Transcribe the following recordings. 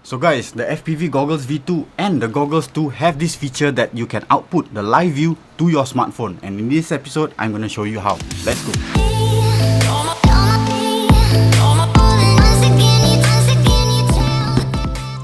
So guys, the FPV Goggles V2 and the Goggles 2 have this feature that you can output the live view to your smartphone, and in this episode I'm going to show you how. Let's go.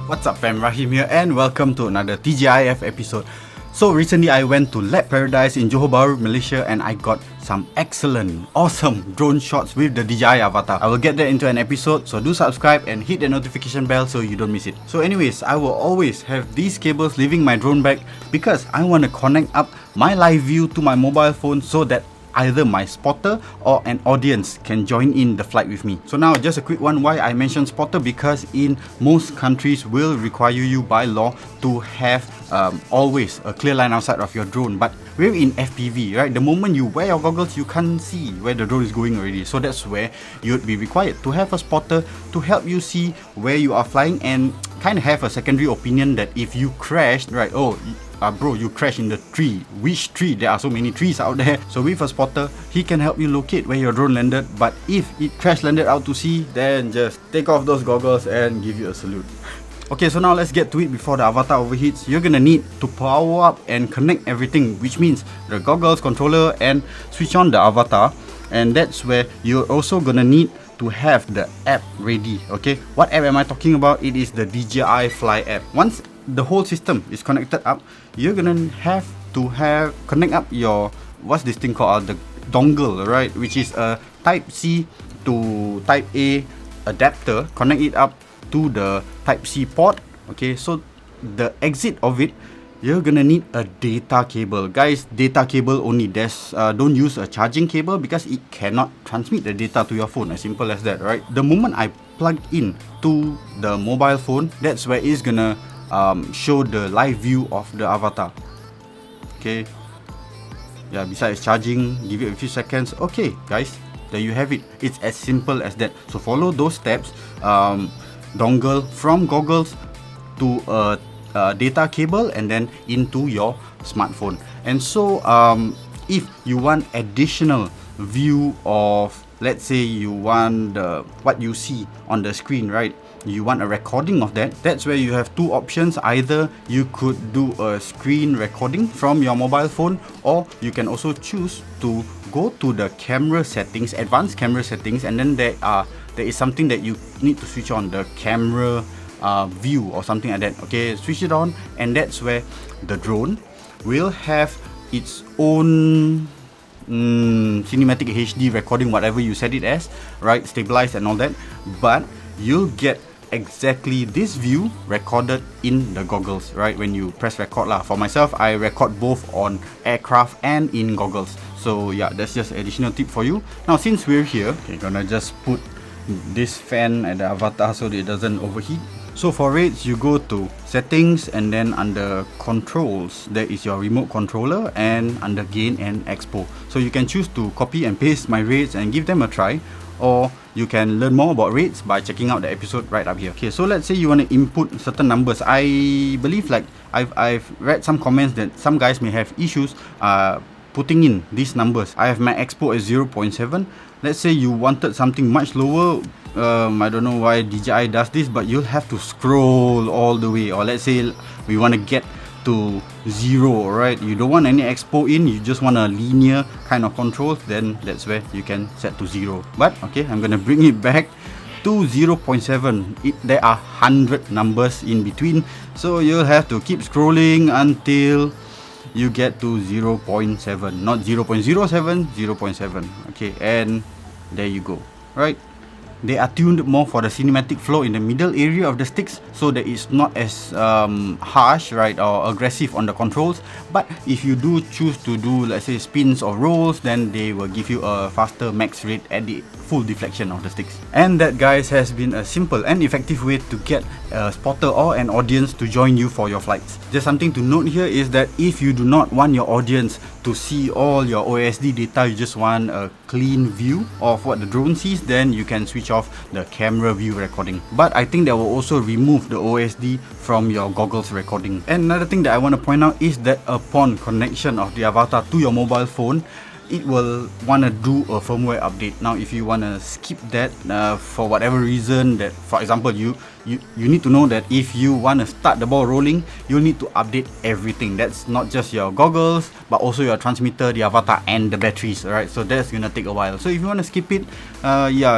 What's up fam, Rahim here and welcome to another TGIF episode. So recently I went to Lab Paradise in Johor Bahru, Malaysia, and I got some excellent, awesome drone shots with the DJI Avata. I will get that into an episode, so do subscribe and hit the notification bell so you don't miss it. So anyways, I will always have these cables leaving my drone bag because I want to connect up my live view to my mobile phone so that either my spotter or an audience can join in the flight with me. So now just a quick one, why I mentioned spotter, because in most countries will require you by law to have always a clear line outside of your drone. But we're in FPV, right? The moment you wear your goggles, you can't see where the drone is going already. So that's where you'd be required to have a spotter to help you see where you are flying and kind of have a secondary opinion that if you crashed, right, bro, you crashed in the tree. Which tree? There are so many trees out there. So with a spotter, he can help you locate where your drone landed. But if it crash landed out to sea, then just take off those goggles and give you a salute. Okay, so now let's get to it before the Avata overheats. You're gonna need to power up and connect everything, which means the goggles, controller, and switch on the Avata. And that's where you're also gonna need to have the app ready. Okay, what app am I talking about? It is the DJI Fly app. Once the whole system is connected up, you're gonna have to connect up your, what's this thing called, the dongle, right, which is a type C to type A adapter. Connect it up to the type C port. Okay, so the exit of it, you're gonna need a data cable. Guys, data cable only. Don't use a charging cable because it cannot transmit the data to your phone. As simple as that, right? The moment I plug in to the mobile phone, that's where it's gonna show the live view of the Avata. Okay, yeah, besides charging, give it a few seconds. Okay guys, there you have it. It's as simple as that. So follow those steps. Dongle from goggles to a data cable and then into your smartphone. And so if you want additional view of, let's say you want what you see on the screen, right, you want a recording of that, that's where you have two options. Either you could do a screen recording from your mobile phone, or you can also choose to go to the camera settings, advanced camera settings, and then there is something that you need to switch on, the camera view or something like that. Okay, switch it on, and that's where the drone will have its own cinematic HD recording, whatever you set it as, right, stabilized and all that, but you'll get exactly this view recorded in the goggles, right, when you press record lah. For myself, I record both on aircraft and in goggles. So yeah, that's just additional tip for you. Now since we're here, okay, gonna just put this fan at the Avata so that it doesn't overheat. So for rates, you go to settings, and then under controls there is your remote controller, and under gain and expo. So you can choose to copy and paste my rates and give them a try, or you can learn more about rates by checking out the episode right up here. Okay, so let's say you want to input certain numbers. I believe, like, I've read some comments that some guys may have issues putting in these numbers. I have my expo as 0.7. Let's say you wanted something much lower. I don't know why DJI does this, but you'll have to scroll all the way. Or let's say we want to get to 0, right? You don't want any expo in, you just want a linear kind of controls, then that's where you can set to 0. But okay, I'm gonna bring it back to 0.7. There are 100 numbers in between, so you'll have to keep scrolling until you get to 0.7, not 0.07, 0.7. Okay, and there you go, right? They are tuned more for the cinematic flow in the middle area of the sticks, so that it's not as harsh, right, or aggressive on the controls. But if you do choose to do, let's say, spins or rolls, then they will give you a faster max rate at the full deflection of the sticks. And that, guys, has been a simple and effective way to get a spotter or an audience to join you for your flights. Just something to note here is that if you do not want your audience to see all your OSD data, you just want a clean view of what the drone sees, then you can switch off the camera view recording. But I think that will also remove the OSD from your goggles recording. And another thing that I want to point out is that upon connection of the Avata to your mobile phone, it will want to do a firmware update. Now if you want to skip that for whatever reason, that for example you you need to know that if you want to start the ball rolling, you need to update everything. That's not just your goggles, but also your transmitter, the Avata, and the batteries. Alright, so that's gonna take a while. So if you want to skip it,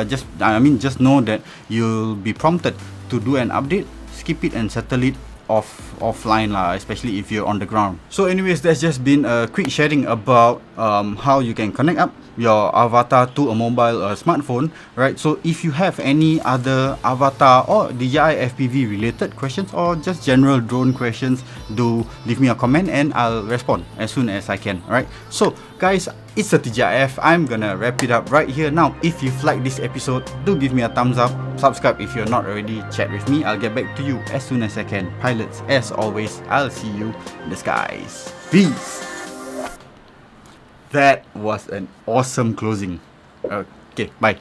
just know that you'll be prompted to do an update. Skip it and settle it offline lah, especially if you're on the ground. So anyways, that's just been a quick sharing about how you can connect up your Avata to a mobile smartphone, right? So if you have any other Avata or DJI FPV related questions or just general drone questions, do leave me a comment and I'll respond as soon as I can. Alright, so guys, it's a TGIF. I'm gonna wrap it up right here now. If you've liked this episode, do give me a thumbs up, subscribe if you're not already, chat with me. I'll get back to you as soon as I can. Pilots, as always, I'll see you in the skies. Peace. That was an awesome closing. Okay, bye.